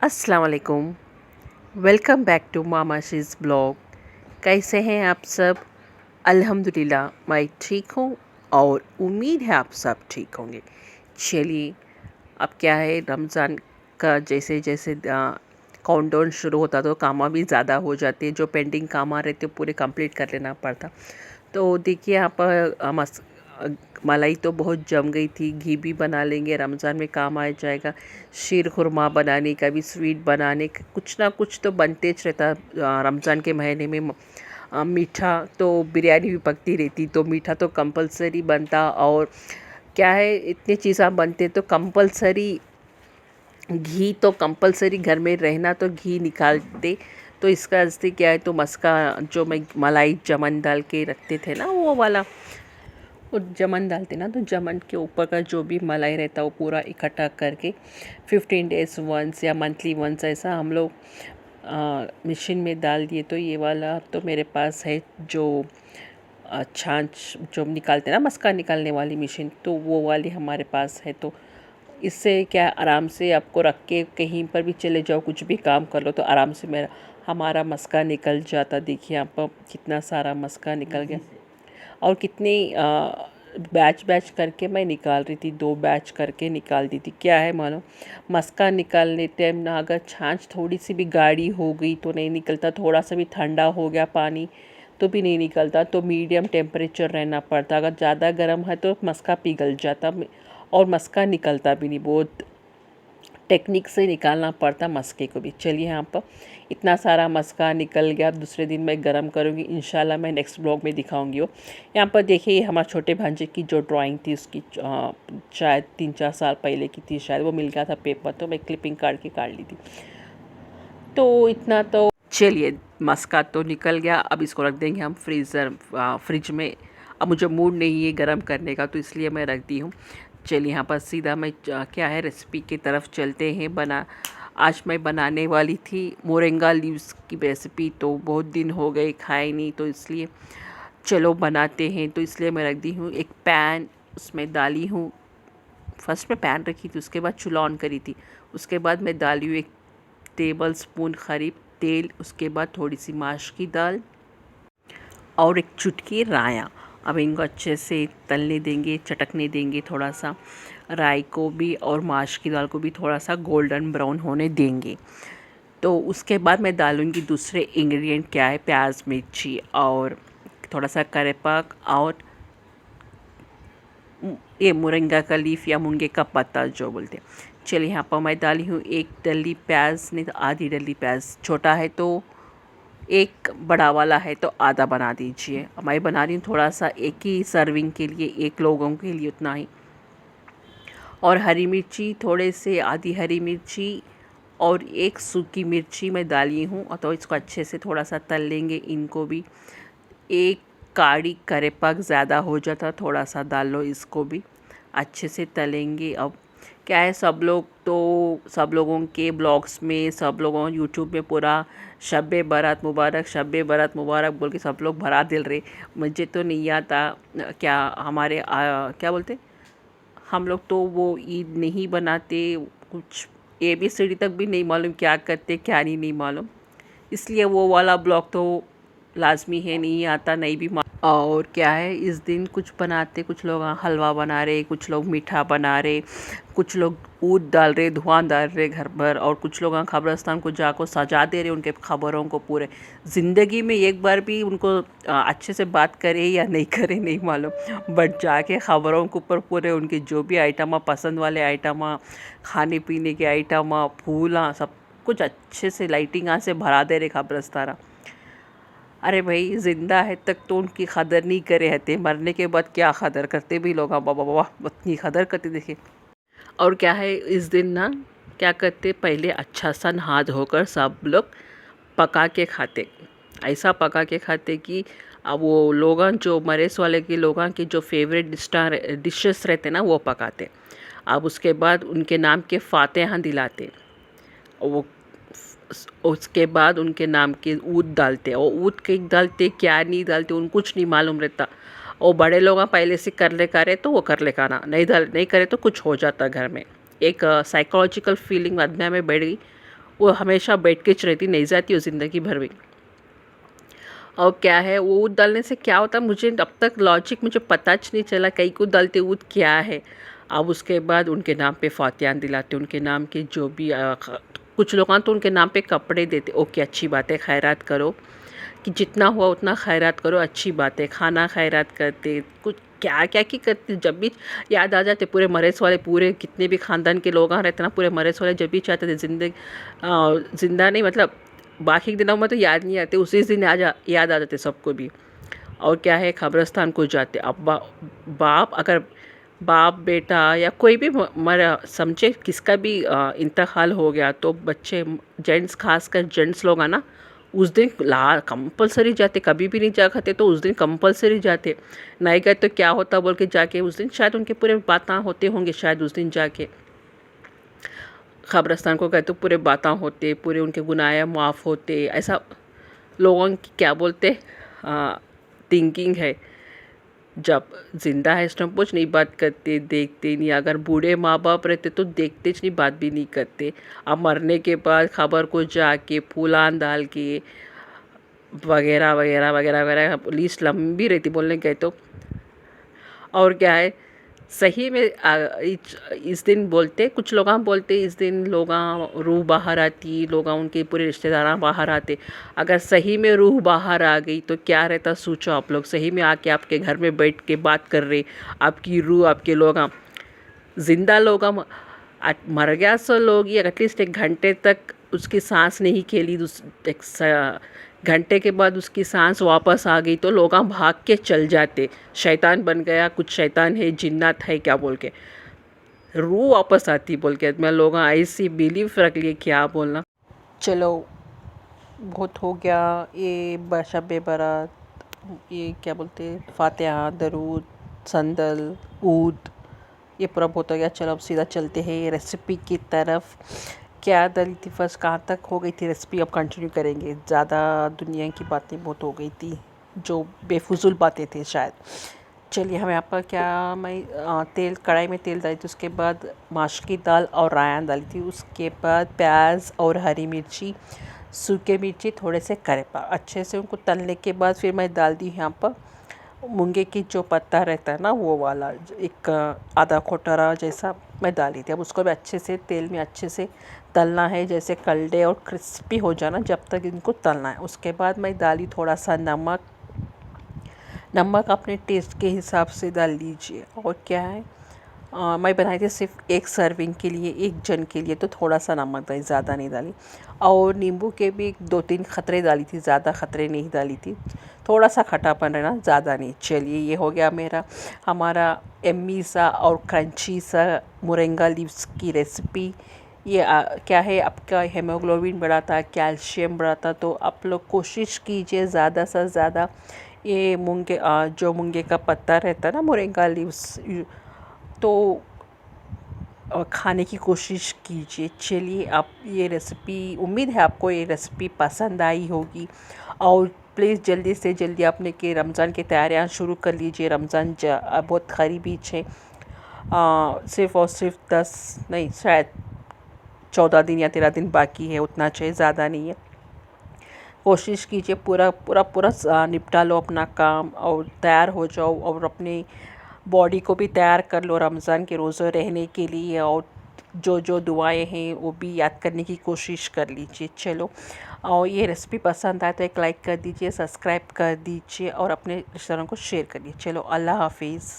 अस्सलाम वालेकुम। Welcome back to Mamashi's blog. कैसे हैं आप सब? अल्हम्दुलिल्लाह मैं ठीक हूँ और उम्मीद है आप सब ठीक होंगे। चलिए, अब क्या है, रमज़ान का जैसे जैसे काउंटडाउन शुरू होता तो काम भी ज़्यादा हो जाते, जो पेंडिंग काम आ रहे थे पूरे कंप्लीट कर लेना पड़ता। तो देखिए यहाँ पर मलाई तो बहुत जम गई थी, घी भी बना लेंगे, रमज़ान में काम आ जाएगा। शीर खुरमा बनाने का भी, स्वीट बनाने का, कुछ ना कुछ तो बनते ज रहता। रमज़ान के महीने में मीठा तो बिरयानी भी पकती रहती, तो मीठा तो कंपलसरी बनता। और क्या है, इतनी चीज़ें बनते तो कंपलसरी घी तो कंपलसरी घर में रहना, तो घी निकालते। तो इसका असली क्या है, तो मस्का जो मैं मलाई जमन डाल के रखते थे ना, वो वाला, वो जमन डालते ना, तो जमन के ऊपर का जो भी मलाई रहता है वो पूरा इकट्ठा करके 15 डेज़ वंस या मंथली वंस ऐसा हम लोग मशीन में डाल दिए। तो ये वाला तो मेरे पास है, जो छाछ जो निकालते ना, मस्का निकालने वाली मशीन, तो वो वाली हमारे पास है। तो इससे क्या, आराम से आपको रख के कहीं पर भी चले जाओ, कुछ भी काम कर लो, तो आराम से मेरा हमारा मस्का निकल जाता। देखिए यहाँ पर कितना सारा मस्का निकल गया। और कितनी बैच बैच करके मैं निकाल रही थी, 2 बैच करके निकाल दी थी। क्या है मालूम, मस्का निकालने टाइम ना अगर छाछ थोड़ी सी भी गाढ़ी हो गई तो नहीं निकलता, थोड़ा सा भी ठंडा हो गया पानी तो भी नहीं निकलता। तो मीडियम टेम्परेचर रहना पड़ता, अगर ज़्यादा गर्म है तो मस्का पिघल जाता और मस्का निकलता भी नहीं। बहुत टेक्निक से निकालना पड़ता मस्के को भी। चलिए, यहाँ पर इतना सारा मस्का निकल गया। दूसरे दिन मैं गरम करूँगी, इंशाल्लाह मैं नेक्स्ट ब्लॉग में दिखाऊंगी वो। यहाँ पर देखिए, हमारे छोटे भांजे की जो ड्राइंग थी उसकी शायद 3-4 साल पहले की थी, शायद वो मिल गया था पेपर, तो मैं क्लिपिंग काट ली थी। तो इतना तो चलिए, मस्का तो निकल गया। अब इसको रख देंगे हम फ्रिज में। अब मुझे मूड नहीं है गरम करने का, तो इसलिए मैं रख दी हूँ। चलिए, यहाँ पर सीधा मैं क्या है, रेसिपी की तरफ चलते हैं। आज मैं बनाने वाली थी मोरिंगा लीव्स की रेसिपी, तो बहुत दिन हो गए खाए नहीं, तो इसलिए चलो बनाते हैं। तो इसलिए मैं रख दी हूँ एक पैन, उसमें डाली हूँ, फर्स्ट में पैन रखी थी, उसके बाद चूल्हा ऑन करी थी, उसके बाद मैं डाली हूँ 1 टेबल स्पून करीब तेल, उसके बाद थोड़ी सी माश की दाल और 1 चुटकी राया। अब इनको अच्छे से तलने देंगे, चटकने देंगे थोड़ा सा, राई को भी और माश की दाल को भी थोड़ा सा गोल्डन ब्राउन होने देंगे। तो उसके बाद मैं डालूँगी दूसरे इंग्रेडिएंट, क्या है, प्याज, मिर्ची और थोड़ा सा करेपाक और ये मोरिंगा का लीफ या मुनगे का पत्ता जो बोलते हैं। चलिए, यहाँ पर मैं डाली हूँ 1 डली प्याज, नहीं तो आधी डली प्याज। छोटा है तो 1, बड़ा वाला है तो आधा बना दीजिए। मैं बना रही हूँ थोड़ा सा, एक ही सर्विंग के लिए, 1 लोगों के लिए उतना ही। और हरी मिर्ची थोड़े से, आधी हरी मिर्ची और 1 सूखी मिर्ची मैं डाली हूँ। और तो इसको अच्छे से थोड़ा सा तल लेंगे इनको भी। 1 काड़ी करेपाक ज़्यादा हो जाता, थोड़ा सा डाल लो, इसको भी अच्छे से तलेंगे। अब क्या है, सब लोगों के ब्लॉग्स में, सब लोगों यूट्यूब में पूरा शब बारात मुबारक, शब बारात मुबारक बोल के सब लोग भरा दिल रहे। मुझे तो नहीं आता, क्या हमारे क्या बोलते, हम लोग तो वो ईद नहीं बनाते, कुछ ABCD तक भी नहीं मालूम क्या करते क्या नहीं मालूम, इसलिए वो वाला ब्लॉग तो लाजमी है, नहीं आता, नहीं भी और क्या है, इस दिन कुछ बनाते, कुछ लोग हलवा बना रहे, कुछ लोग मीठा बना रहे, कुछ लोग ऊद डाल रहे, धुआं डाल रहे घर भर, और कुछ लोग कब्रस्तान को जाकर सजा दे रहे उनके खबरों को पूरे। ज़िंदगी में एक बार भी उनको अच्छे से बात करे या नहीं करे नहीं मालूम, बट जाके खबरों के ऊपर पूरे उनके जो भी आइटम, पसंद वाले आइटम, खाने पीने के आइटम, फूल, सब कुछ अच्छे से लाइटिंग से भरा दे रहे खबरस्ताना। अरे भाई, ज़िंदा है तक तो उनकी कदर नहीं करे रहते, मरने के बाद क्या कदर करते भी लोग। बाबा बाबा उतनी कदर करते देखिए। और क्या है, इस दिन ना क्या करते, पहले अच्छा सा नहा धोकर सब लोग पका के खाते। ऐसा पका के खाते कि अब वो लोग जो मरेस वाले के लोगों के जो फेवरेट डिशेस रहते ना, वो पकाते। अब उसके बाद उनके नाम के फातिहा दिलाते। वो उसके बाद उनके नाम के ऊद डालते, और ऊद के डालते क्या नहीं डालते उनको कुछ नहीं मालूम रहता। और बड़े लोग पहले से कर ले करे तो वो कर ले खाना, नहीं करे तो कुछ हो जाता घर में। एक साइकोलॉजिकल फीलिंग आदमी में बैठ गई, वो हमेशा बैठ के रहती, नहीं जाती वो ज़िंदगी भर भी। और क्या है वो ऊद डालने से क्या होता है, मुझे अब तक लॉजिक मुझे पता नहीं चला, कई को डालते ऊद क्या है। अब उसके बाद उनके नाम पे फातियान दिलाते, उनके नाम के जो भी कुछ लोग तो उनके नाम पे कपड़े देते। ओके, अच्छी बात है, खैरात करो, कि जितना हुआ उतना खैरात करो, अच्छी बात है। खाना खैरात करते, कुछ क्या क्या की करते, जब भी याद आ जाते पूरे मरेस वाले, पूरे कितने भी ख़ानदान के लोग रहते ना, पूरे मरेस वाले जब भी चाहते थे जिंदा नहीं, मतलब बाकी के दिनों में तो याद नहीं आते, उसी दिन याद आ जाते सबको भी। और क्या है, कब्रिस्तान को जाते। अब बाप अगर बाप बेटा या कोई भी मरा समझे, किसका भी इंतकाल हो गया, तो बच्चे जेंट्स, खासकर जेंट्स लोग ना उस दिन ला कंपलसरी जाते, कभी भी नहीं जा खाते तो उस दिन कंपलसरी जाते। नहीं गए तो क्या होता बोल के जाके उस दिन शायद उनके पूरे बातें होते होंगे, शायद उस दिन जाके कब्रिस्तान को गए तो पूरे बातें होते, पूरे उनके गुनाह माफ़ होते। ऐसा लोगों की क्या बोलते थिंकिंग है। जब जिंदा है इस टाइम कुछ नहीं बात करते, देखते नहीं। अगर बूढ़े माँ बाप रहते तो देखते नहीं, बात भी नहीं करते। अब मरने के बाद खबर को जाके फूलान डाल के वगैरह वगैरह वगैरह वगैरह, लिस्ट लंबी रहती बोलने गए तो। और क्या है, सही में इस दिन बोलते, कुछ लोग बोलते इस दिन लोग रूह बाहर आती, लोग उनके पूरे रिश्तेदार बाहर आते। अगर सही में रूह बाहर आ गई तो क्या रहता, सोचो आप लोग, सही में आके आपके घर में बैठ के बात कर रहे, आपकी रूह, आपके लोग जिंदा लोग मर गया सो लोग ही एटलीस्ट 1 घंटे तक उसकी सांस नहीं खेली, एक घंटे के बाद उसकी सांस वापस आ गई तो लोग भाग के चल जाते, शैतान बन गया, कुछ शैतान है, जिन्नात है क्या बोल के, रूह वापस आती बोल के। मैं लोग ऐसी बिलीव रख लिए, क्या बोलना। चलो बहुत हो गया ये शब बारात, ये क्या बोलते, फातिहा, दरूद, संदल, ऊद, ये पूरा बहुत हो गया। चलो अब सीधा चलते हैं रेसिपी की तरफ। क्या डली थी फर्स्ट, कहाँ तक हो गई थी रेसिपी, अब कंटिन्यू करेंगे। ज़्यादा दुनिया की बातें बहुत हो गई थी, जो बेफुजुल बातें थी शायद। चलिए, हम यहाँ पर क्या, मैं तेल, कढ़ाई में तेल डाली थी, उसके बाद माश की दाल और रायन डाली थी, उसके बाद प्याज और हरी मिर्ची, सूखे मिर्ची, थोड़े से करेपा, अच्छे से उनको तलने के बाद फिर मैं डाल दी यहाँ पर मूंगे की जो पत्ता रहता है ना, वो वाला एक आधा कोटरा जैसा मैं डाली थी। अब उसको भी अच्छे से तेल में अच्छे से तलना है, जैसे कलडे और क्रिस्पी हो जाना, जब तक इनको तलना है। उसके बाद मैं डाली थोड़ा सा नमक, नमक अपने टेस्ट के हिसाब से डाल लीजिए। और क्या है, मैं बनाई थी सिर्फ एक सर्विंग के लिए, एक जन के लिए, तो थोड़ा सा नमक डाली, ज़्यादा नहीं डाली। और नींबू के भी 2-3 खतरे डाली थी, ज़्यादा खतरे नहीं डाली थी, थोड़ा सा खटापन रहना, ज़्यादा नहीं। चलिए, ये हो गया हमारा एम्मी सा और क्रंची सा मोरिंगा लीव्स की रेसिपी। ये क्या है, आपका हेमोग्लोबिन बढ़ाता, कैल्शियम बढ़ाता, तो आप लोग कोशिश कीजिए ज़्यादा से ज़्यादा ये जो मूंगे का पत्ता रहता है ना, मोरिंगा लीव्स, तो खाने की कोशिश कीजिए। चलिए, आप ये रेसिपी, उम्मीद है आपको ये रेसिपी पसंद आई होगी। और प्लीज़ जल्दी से जल्दी अपने के रमज़ान की तैयारियां शुरू कर लीजिए। रमज़ान बहुत करीबी है, सिर्फ़ और सिर्फ 10 नहीं, शायद 14 दिन या 13 दिन बाकी है, उतना चाहिए, ज़्यादा नहीं है। कोशिश कीजिए पूरा पूरा पूरा निपटा लो अपना काम और तैयार हो जाओ, और अपने बॉडी को भी तैयार कर लो रमज़ान के रोज़े रहने के लिए। और जो जो दुआएं हैं वो भी याद करने की कोशिश कर लीजिए। चलो, और ये रेसिपी पसंद आए तो एक लाइक कर दीजिए, सब्सक्राइब कर दीजिए और अपने रिश्तेदारों को शेयर करिए। चलो, अल्लाह हाफिज़।